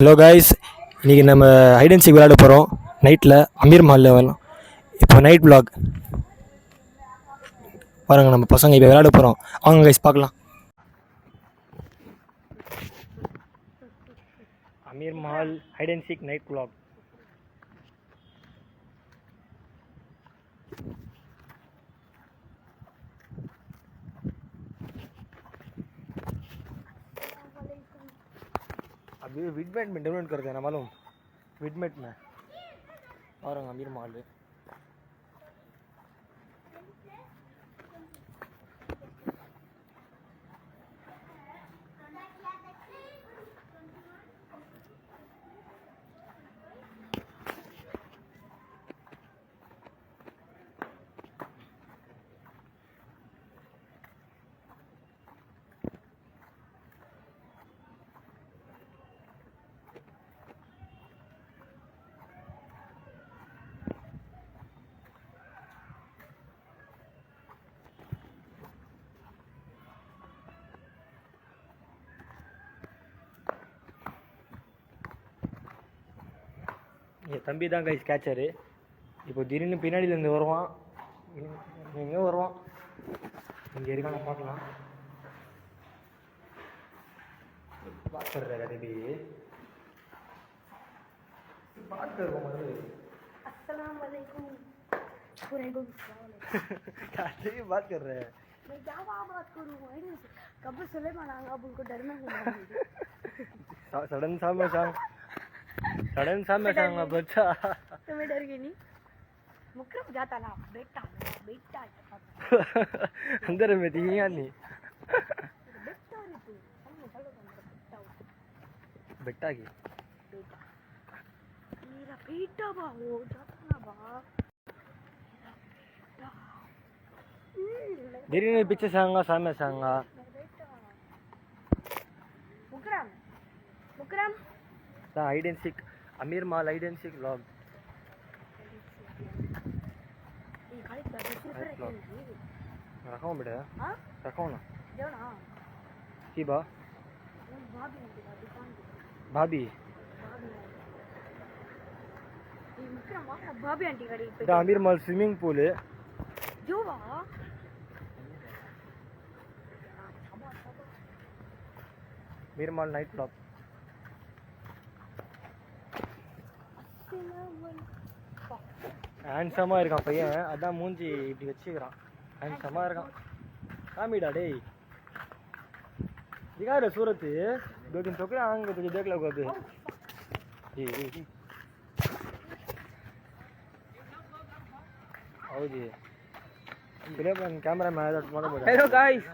Hello guys, இன்றைக்கி நம்ம height and seek விளையாட போகிறோம். நைட்டில் அமீர் மஹாலில் வரலாம். இப்போ நைட் விளாக் பாருங்கள். நம்ம பசங்க இப்போ விளையாட போகிறோம். வாங்க கைஸ் பார்க்கலாம். Amir Mahal hide and seek night vlog. अभी विडमेट में डाउनलोड कर देना मालूम, विडमेट में. और अमीर मॉल என் தம்பி தான் கைஸ் கேட்சரு. இப்போ திடீர்னு பின்னாடியிலேருந்து வருவான், எங்கே வருவான், இங்கே இருக்கான பார்க்கலாம். बात कर रहे हैं अभी, बात कर रहा हूँ. अस्सलाम वालेकुम. कैसे बात कर रहे हैं? मैं क्या बात करूँ, कब सुलेमान आएगा अब उनको डर में सडन सा मैं सांगा बच्चा. तुम्हें डर गई नहीं? मुकरम जाता ना बेटा बेटा अंदर में थी यहाँ नहीं बेटा की मेरा बेटा बा हो जाता ना बा. धीरे ने पीछे सांगा सामने सांगा. Mukarram Mukarram the hide and seek Amir mall hide and seek vlog. रखाओ बेटा. हाँ रखाओ ना की बा भाभी भाभी आंटी गाड़ी द अमीर मॉल स्विमिंग पूल है जो बा. अमीर मॉल नाइट व्लॉग. ஹேண்ட்ஸமாக இருக்கான் பையன், அதான் மூஞ்சி இப்படி வச்சுக்கிறான். ஹேண்ட்ஸமாக இருக்கான். காமிடா டேய், दिखा रहे सूरत दो दिन ठोकरे आएंगे तुझे देख लोगे अभी. जी जी जी आओ जी फिर कैमरा में आया तो हेलो गाइस.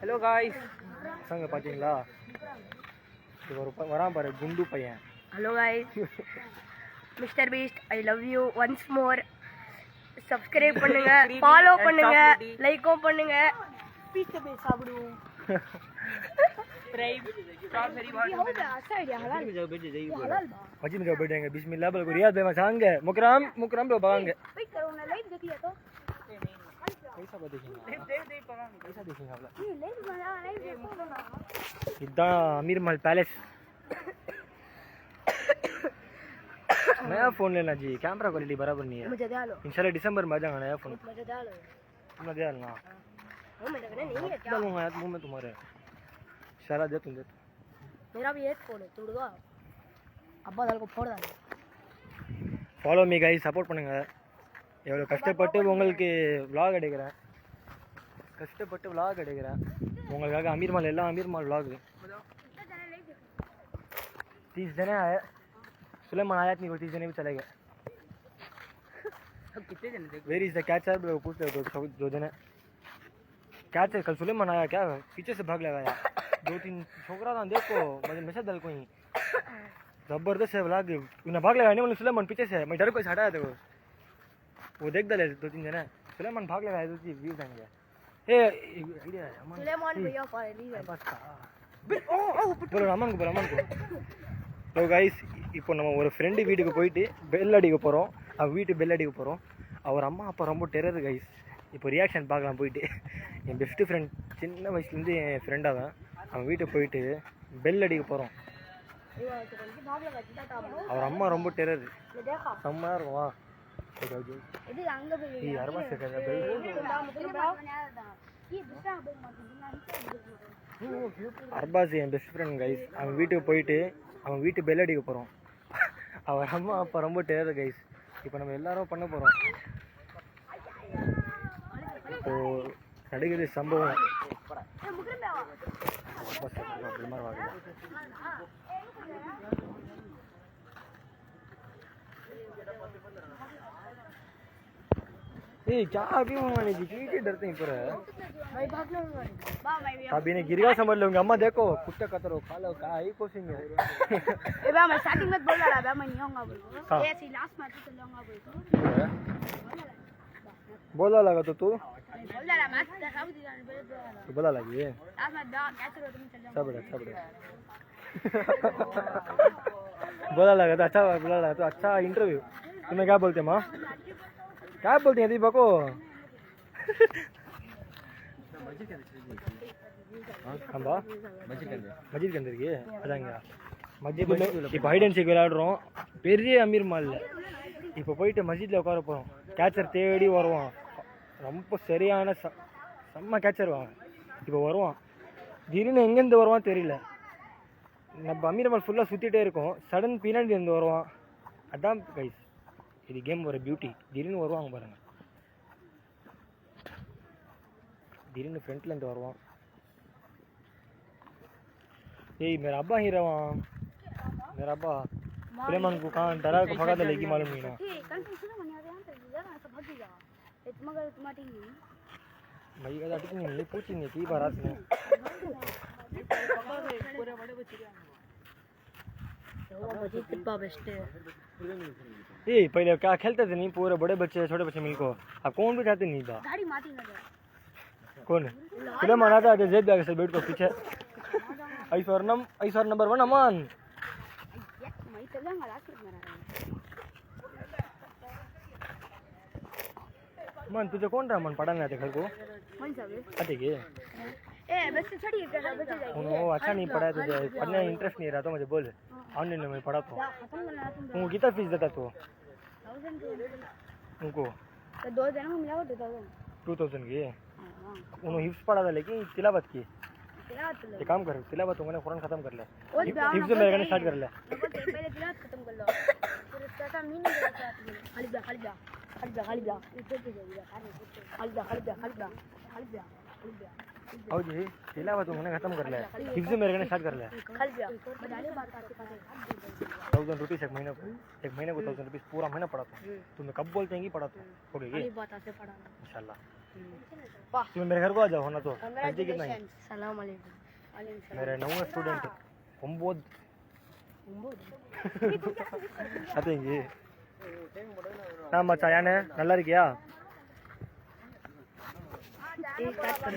हेलो गाइस संग பாத்தீங்களா, இது ஒரு வரான் பாரு குண்டு பையன். Hello guys mister Beast I love you once more. Subscribe பண்ணுங்க, ஃபாலோ பண்ணுங்க, லைக்கும் பண்ணுங்க. பீஸ்ட் பே சாப்பிடுவோம். स्ट्रॉबेरी बहुत हो गया अच्छा आइडिया. हलाल में जाओ बेटे जाइए हलाल बा मस्जिद में जाओ बैठेंगे बिस्मिल्लाह बोल रियाज भाई मचाएंगे. मुकरम लो भागेंगे. वेट करो ना, लाइव देख लिया तो कैसा देखेंगे कैसा देखेंगे आप ये लाइव बना लाइव देखो ना. इधर अमीर महल पैलेस. नया फोन लेना जी, कैमरा क्वालिटी बराबर नहीं है. मुझे दे लो इंशाल्लाह दिसंबर में आ जाएगा नया फोन. मुझे दे लो तुमने दे ना वो मेरे को नहीं है क्या डालूंगा यार मुंह में तुम्हारे. शाला दे तुम दे. मेरा भी एक फोन है तोड़ दो अब्बा दाल को फोड़ दो. ஃபாலோ மீ கைஸ், சப்போர்ட் பண்ணுங்க. எவ்வளோ கஷ்டப்பட்டு உங்களுக்கு vlog எடுக்கிறேன், கஷ்டப்பட்டு vlog எடுக்கிறேன் உங்களுக்காக. अमीर महल எல்லாம் अमीर महल vlog 30 जने आए. सुलेमान आया नहीं, 30 जने भी चले गए. कितने जने थे? वेयर इज द कैचर पूछते हो दो जने. कैचर कल सुलेमान आया क्या, पीछे से भाग लगाया. 2-3 छोकरा था देखो मुझे मैसेज दल को ही जबरदस्त है व्लॉग. उन्हें भाग लगाने वाले सुलेमान पीछे से मैं डर को हटाया था. वो देख दले 2-3 जने सुलेमान भाग लगाया तो व्यूज आएंगे. ए आइडिया है सुलेमान भैया फाइनली बस बोलो अमन को. तो गाइस இப்போ நம்ம ஒரு ஃப்ரெண்டு வீட்டுக்கு போயிட்டு பெல் அடிக்க போகிறோம். அவன் வீட்டு பெல் அடிக்க போகிறோம். அவர் அம்மா அப்பா ரொம்ப டெரர் கைஸ். இப்போ ரியாக்ஷன் பார்க்கலாம் போயிட்டு. என் பெஸ்ட்டு ஃப்ரெண்ட் சின்ன வயசுலேருந்து என் ஃப்ரெண்டாக தான். அவன் வீட்டுக்கு போயிட்டு பெல் அடிக்க போகிறோம். भाग लगा चिता टाप அவர் அம்மா ரொம்ப டெரர் ये देखा செம்மையா இருக்கும் வா இது அங்க போய் ಈ ಅರ್ಬಾ ಸೆಕೆಂಡ್ அர்பாஸ் என் பெஸ்ட் ஃப்ரெண்ட் கைஸ் அவன் வீட்டுக்கு போயிட்டு அவன் வீட்டு பெல் அடிக்க போகிறோம் அவர் அம்மா அப்பா ரொம்ப டேர் கைஸ் இப்போ நம்ம எல்லாரும் பண்ண போகிறோம் இப்போ நடிகர் சம்பவம் क्या अभी मंगाने की क्यों डरते हैं पूरा भाई भाग लो भाई अभी ने गिरगा समझ लो अम्मा देखो कुत्ते कतरो खा लो का ही कोसिंग है ए बा मैं स्टार्टिंग में बोल रहा था मैं नहीं आऊंगा बोल ये सी लास्ट मैच तो लूंगा बोल बोला लगा तो तू बोल रहा मैच दिखाओ दी बोला लगी लास्ट मैच दा कैच करो तुम चल सब बोला लगा तो अच्छा बोला लगा तो अच्छा इंटरव्यू तुम्हें क्या बोलते माँ क्या बोलते हैं दीपा को ஆமா மஸ்ஜித் के अंदर की அதாங்க மஸ்ஜித் இப்போ ஹைட் அண்ட் சீக் விளையாடுறோம் பெரிய அமீர் மால்ல இப்போ போயிட்டு மஸ்ஜித்ல உட்கார போறோம் கேச்சர் தேடி வருவான் ரொம்ப சரியான செம்ம கேச்சர் வாங்க இப்போ வருவான் திடீர்னு எங்கேருந்து வருவான் தெரியல நம்ம அமீர் மால் ஃபுல்லாக சுற்றிட்டே இருக்கோம் சடன் பின்னாடி இருந்து வருவான் அதான் கைஸ் இது கேம் ஒரு பியூட்டி திடீர்னு வருவாங்க பாருங்க திடீர்னு फ्रंटல இருந்து வருவான் यही मेरा अब्बा ही रहा मेरा अब्बा सुलेमान को कहाँ डरा को भगा दे लेगी मालूम नहीं ना भाई का अटक नहीं पूछेंगे की बारात में ये पहले क्या खेलते थे नहीं पूरे बड़े बच्चे छोटे बच्चे मिलको अब कौन भी खाते नहीं था कौन सुलेमान आता है जेब जाके से बैठ को पीछे ऐश्वर नंबर 1 अमान मन तुझे कौन रहा मन पढ़ाने आते घर को आते के वो अच्छा नहीं पढ़ा तुझे पढ़ने में इंटरेस्ट नहीं रहा तो मुझे बोल ऑनलाइन में पढ़ा तो वो कितना फीस देता तू उनको 2000 की उन्होंने हिफ्स पढ़ा था लेकिन तिलावत की ये काम कर तिलावत उन्होंने कुरान खत्म कर ले हिफ्स मेरे करने स्टार्ट कर ले पहले तिलावत खत्म कर लो फिर उसका काम नहीं खाली आओ जी तिलावत उन्होंने खत्म कर ले हिफ्स मेरे करने स्टार्ट कर ले 1000 रुपीस एक महीने को 1000 रुपीस पूरा महीना पढ़ाता हूँ तुम्हें कब बोलते हैं कि पढ़ाता हूँ होगी इंशाल्लाह तुम मेरे घर को आ जाओ होना तो नजदीक कितना है सलाम अलैकुम मेरे 9 स्टूडेंट 9 அதைங்க நான் மச்சான் யானே நல்லா இருக்கியா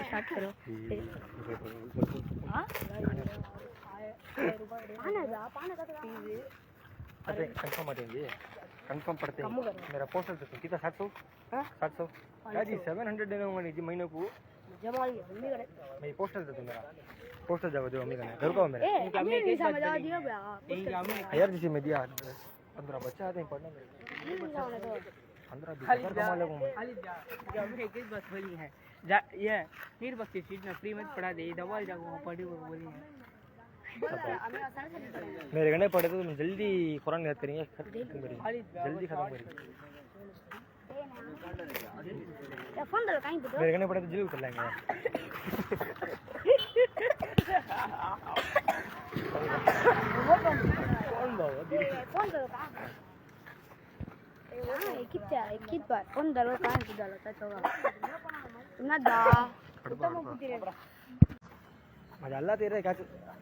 स्टार्ट करो अरे कंफर्म आ जाएंगे कंफर्म पड़ते हैं मेरा पोस्टर तो कितना 700 क्या जी 700 देना होगा नहीं जी महीने को मैं पोस्टर दे दूँ मेरा पोस्टर जाओ दो अम्मी का घर को मेरे यार जिसे मैं दिया 15 बच्चे आते हैं पढ़ने में 15-20 कमा लोगों में एक बात बोली है ये नीर बख्शी सीट में फ्री में पढ़ा दे दवा जाओ पढ़ी वो बोली है मेरे घने पढ़े तो तुम जल्दी कुरान याद करेंगे जल्दी खत्म करेंगे मेरे घने पढ़े तो जल्दी उतर लेंगे कौन बाबा मजा अल्लाह तेरे क्या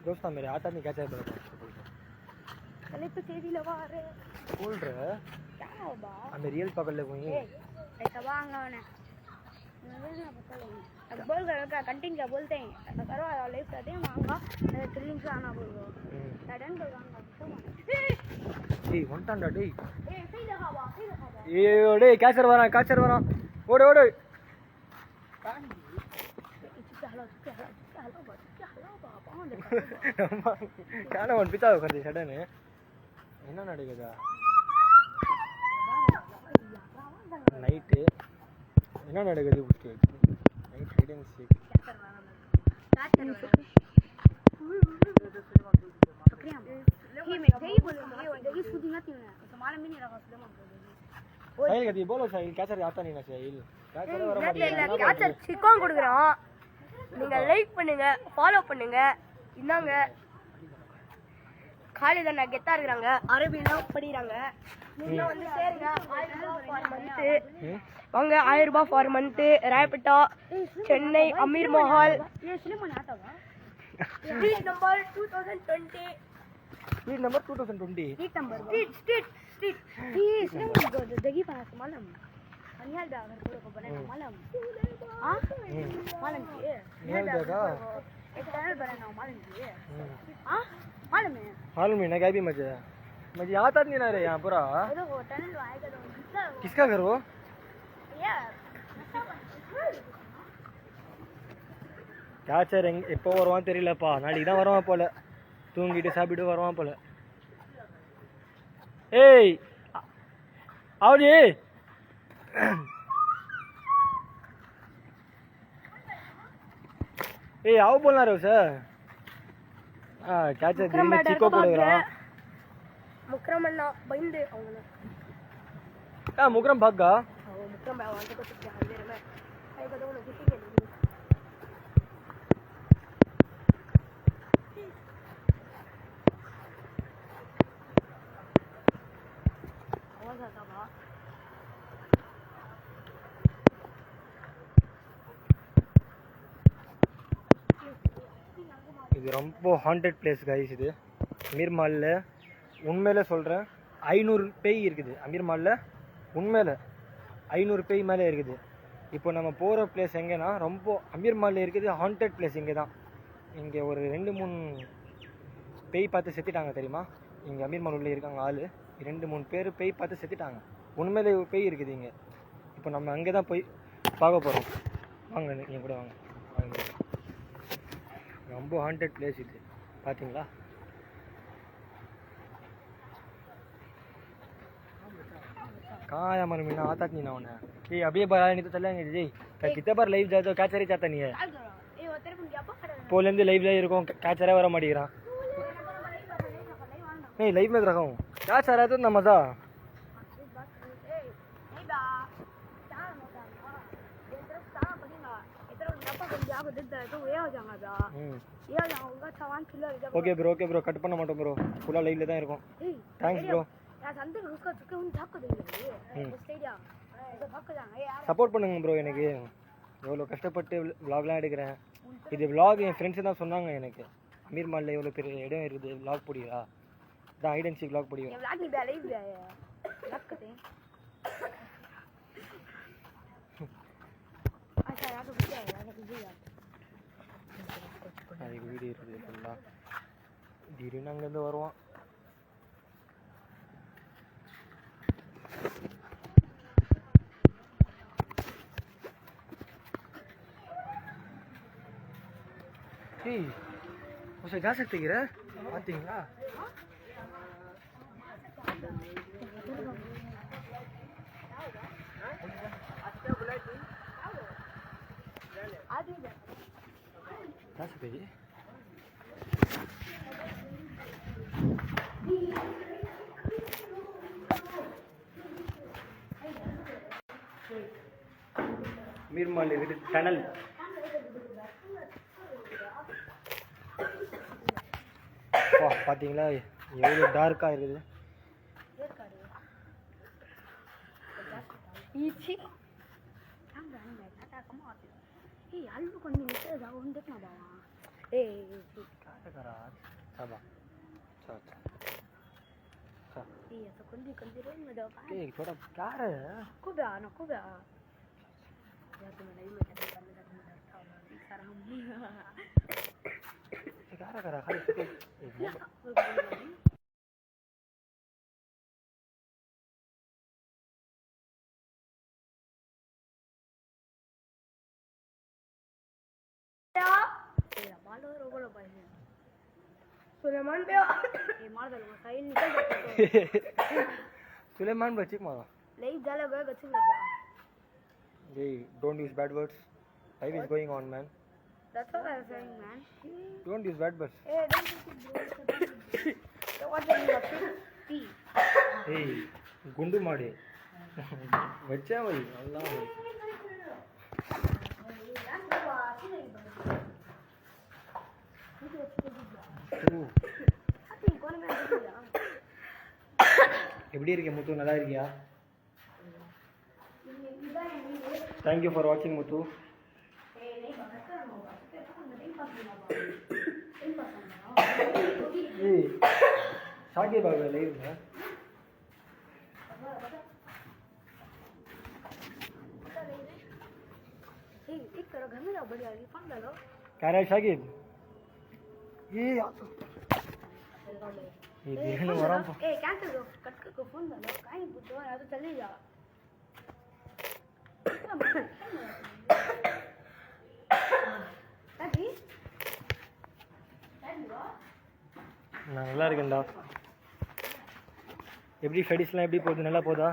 दोस्त मेरे आता नहीं क्या चाहिए बोल रहे हमें रियल पकड़ ले कोई बोल करो क्या कंटिन्यू क्या बोलते हैं ऐसा करो लाइफ करते हैं मांगा थ्रिलिंग से आना बोल दो सडन कर ए वन टांडा डे ए ओडे कैचर वरा ओडे ओडे காண ஒன் பிச்சா உட்காந்து சடனு என்ன நடக்குதா நைட்டு என்ன நடக்குது நைட் ஹைட் அண்ட் சீக் साहिल कहती बोलो साहिल क्या चल आता नहीं ना साहिल क्या चल वरा माटी கேச்சர் சிக்கன் கொடுக்குறோம் நீங்க லைக் பண்ணுங்க ஃபாலோ பண்ணுங்க இன்னாங்க காலேஜ் அண்ணா கெத்தா இருக்கிறாங்க அரபினா படிக்கிறாங்க நீங்க வந்து சேருங்க 1000 ரூபாய் ஃபார் மந்த் வாங்க 1000 ரூபாய் ஃபார் மந்த் ரேபிட்டா Chennai Amir Mahal street number 2020 street number 2020 street number street दगी पास मालूम अनियाल दा अगर को बने मालूम हां मालूम है नियाल दा का एक टनल बनाना मालूम है हां मालूम है ना क्या भी मुझे आता नहीं ना रे यहाँ पूरा वो टनल आएगा तो किसका घर वो क्या सर எப்போ வருவான் தெரியலப்பா நாளைக்கு தான் வருவான் போல தூங்கிட்டு சாப்பிட்டு வருவான் போல ஏய் आओ जी ए आओ बोलना रहे हो सर हाँ क्या चाहिए दिल में चिको पड़ेगा मुकरम अन्ना बंदे அவங்கள हाँ मुकरम भाग गया वो मुकरम भाई वांटे को क्या हाल है मैं कई को दोनों किसी के लिए आवाज आता बा இது ரொம்ப ஹாண்டட் பிளேஸ் கைஸ் இது அமீர் மால்ல உண்மையில சொல்கிறேன் 500 பேய் இருக்குது அமீர் மால்ல உண்மையில 500 பேய் மேலே இருக்குது இப்போ நம்ம போகிற பிளேஸ் எங்கன்னா ரொம்ப அமீர் மால்ல இருக்குது ஹாண்டட் பிளேஸ் இங்கே தான் இங்கே ஒரு 2-3 பேய் பார்த்து செத்துட்டாங்க தெரியுமா இங்கே அமீர் மால் உள்ளே இருக்காங்க ஆள் 2-3 பேர் பேய் பார்த்து செத்துட்டாங்க உண்மையிலே பேய் இருக்குது இங்கே இப்போ நம்ம அங்கே தான் போய் பார்க்க போகிறோம் வாங்க நீங்கள் கூட வாங்க வாங்க ரொம்ப ஹாண்டட் பிளேஸ் இது பார்த்தீங்களா कहाँ आया मन मीना आता नहीं ना उन्हें ये अभी बाहर नहीं तो चलेंगे जी कितने बार लाइव जाए तो क्या चरे चाहता नहीं है पोलेंदे लाइव जाए को क्या चरा वाला मडीरा नहीं लाइव में रखा हूँ क्या चरा है तो ना मजा ओके ब्रो कट பண்ண மாட்டோம் ப்ரோ ஃபுல்லா லைவ்ல தான் இருக்கும் थैंक्स ப்ரோ சப்போர்ட் பண்ணுங்க ப்ரோ எனக்கு எவ்வளோ கஷ்டப்பட்டு vlogலாம் எடுக்கிறேன் இது vlog என் ஃப்ரெண்ட்ஸ் தான் சொன்னாங்க எனக்கு அமீர் மால்ல எவ்வளோ பெரிய இடம் இருக்குது vlog போடுவா தான் ஹைட் அண்ட் சீக் vlog போடுவா அதுக்கு வீடியோ இருக்குது ஃபுல்லாக திடீர்னு அங்கேருந்து வருவான் ஏய் उसे जा सकते गिरा பார்த்தீங்களா जा सकते जी மீர்மால் இருக்குது டனல் பார்த்தீங்களா எவ்வளோ டார்க்காக இருக்குது थोड़ा क्या है क्या करा खाली सुलेमान पे ये मार दो साइन निकल जाता सुलेमान बच्ची मारा नहीं जाला गया गच्छ लगा Hey, don't use bad words. Life is going on, man. that's what I'm saying man Don't use bad words. hey don't so what are you up to Hey, Gundu मारे बच्चा भाई अल्लाह भाई எப்படி இருக்க முத்து நல்லா இருக்கியா Thank you for watching முத்து ஏய் Saheb Baba live में एक करो घर में जाओ बढ़िया फोन ले लो क्या रहा है शाकिब ये देखने वाला हूं ए कैंसिल करो कट कर फोन ले लो कहीं बुद्धो या तो चले जा अभी நான் நல்லா இருக்கேன்டா எப்படி ஸ்டடீஸ்லாம் எப்படி போகுது நல்லா போதா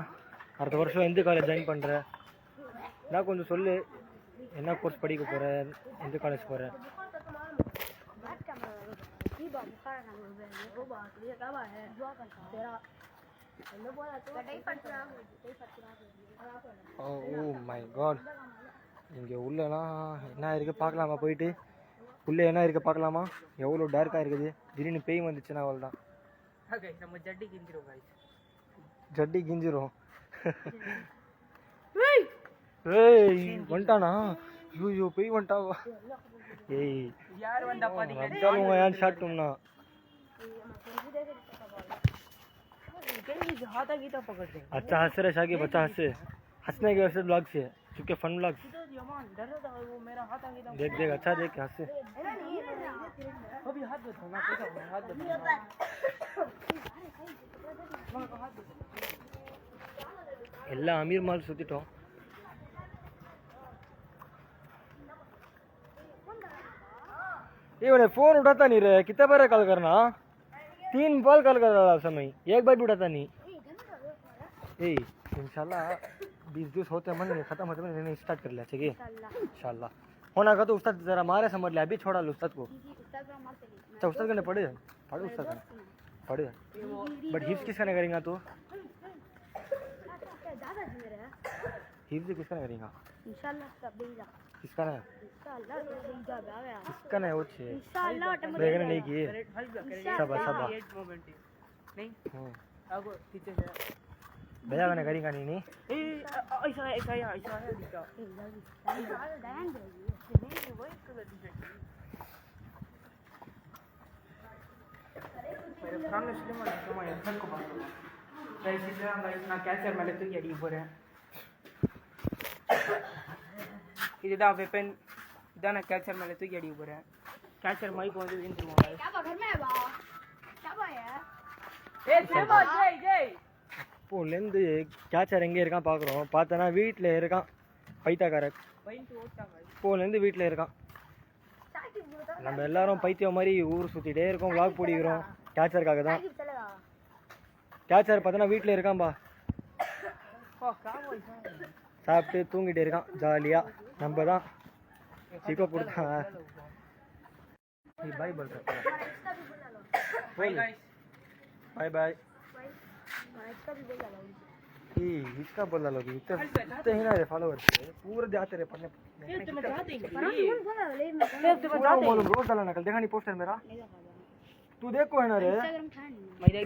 அடுத்த வருஷம் எந்த காலேஜ் ஜாயின் பண்ணுற நான் கொஞ்சம் சொல்லு என்ன கோர்ஸ் படிக்க போகிற எந்த காலேஜ் போகிற ஓ மை காட் இங்கே உள்ளலாம் என்ன இருக்குது பார்க்கலாமா போயிட்டு உள்ளே என்ன இருக்குது பார்க்கலாமா எவ்வளோ டார்க்காக இருக்குது திடீர்னு பேய் வந்துச்சுன்னா அவள் தான் Okay, நம்ம ஜட்டி கிஞ்சிரும் guys. ஜட்டி கிஞ்சிரும் ஏய் வந்துட்டானா ஐயோ பேய் வந்துட்டாவா ஏய் யார் வந்தா பாத்தீங்க ரப்தாலும் யான் ஷாட்டும்னா ये हाथा गीता पकड़ते हैं अच्छा हंस रहे शाकिब बच्चा हंसे हंसने के वैसे ब्लॉग से चुके फन ब्लॉग तो यमान डर रहा था वो मेरा हाथ आ गया देख देख अच्छा देख हंसे अभी हाथ दो ना कैसा हाथ दो ಎಲ್ಲ ಅಮೀರ್ ಮಾಲ್ ಸುತ್ತಿಟ್ಟோம் ये फोन उठाता नहीं रे कितना बार कॉल करना 3 बार कॉल कर रहा समय एक बार भी उठाता नहीं ए इंशाल्लाह 20 दिवस होते मन खत्म होते मैंने स्टार्ट कर लिया ठीक है इंशाल्लाह होना का तो उस्ताद जरा मारे समझ लिया अभी छोड़ा लो उस्ताद को अच्छा उस्ताद करने पड़े पढ़े उस्ताद करने पढ़े बट हिप्स किसका नहीं करेगा तू हिप्स किसका नहीं करेगा इंशाल्लाह सब देगा किसका नहीं इंशाल्लाह देगा गया किसका नहीं वो छे इंशाल्लाह देखने नहीं किए सब सब एट मोमेंट नहीं आगो पीछे से भैया मैंने करेगा नहीं नहीं ए ऐसा ऐसा ऐसा है दिखा मेरे सामने सुलेमान सुलेमान हेडफोन को बात करो गाइस इधर गाइस ना कैचर மேல தூக்கி அடி போறேன் இதுதான் வெப்பன் இதான கேச்சர் மேல தூக்கி அடி போறேன் கேச்சர் மைக் வந்து விழுந்துருவாங்க क्या घर में है बा क्या बा है ए सुलेमान जय जय அப்போலேருந்து கேச்சர் எங்கே இருக்கான் பார்க்குறோம் பார்த்தனா வீட்டில் இருக்கான் பைத்தியக்காரன் பாயிண்ட் ஓட்டாங்க இப்போலேருந்து வீட்டில் இருக்கான் நம்ம எல்லாரும் பைத்தியம் மாதிரி ஊர் சுற்றிட்டே இருக்கோம் vlog போடிக்கிறோம் கேச்சருக்காக தான் चलेगा கேச்சர் பார்த்தனா வீட்டில் இருக்கான்பா ஓ காவோ ஐசா சாப்பிட்டு தூங்கிட்டு இருக்கான் ஜாலியாக நம்ம தான் சிக்கோ கொடுத்தான் பாய் बोल सकते हैं बाय गाइस बाय बाय इसका भी बोल डालो इसका बोल डालो कि इतने ही ना रे फॉलोअर्स पूरे जाते रे पढ़ने ये तुम बता देंगे पर हम बोल रहा ले मैं पूरा मालूम रोज डालना कल देखा नहीं पोस्टर मेरा तू देखो है ना रे इंस्टाग्राम था नहीं मेरे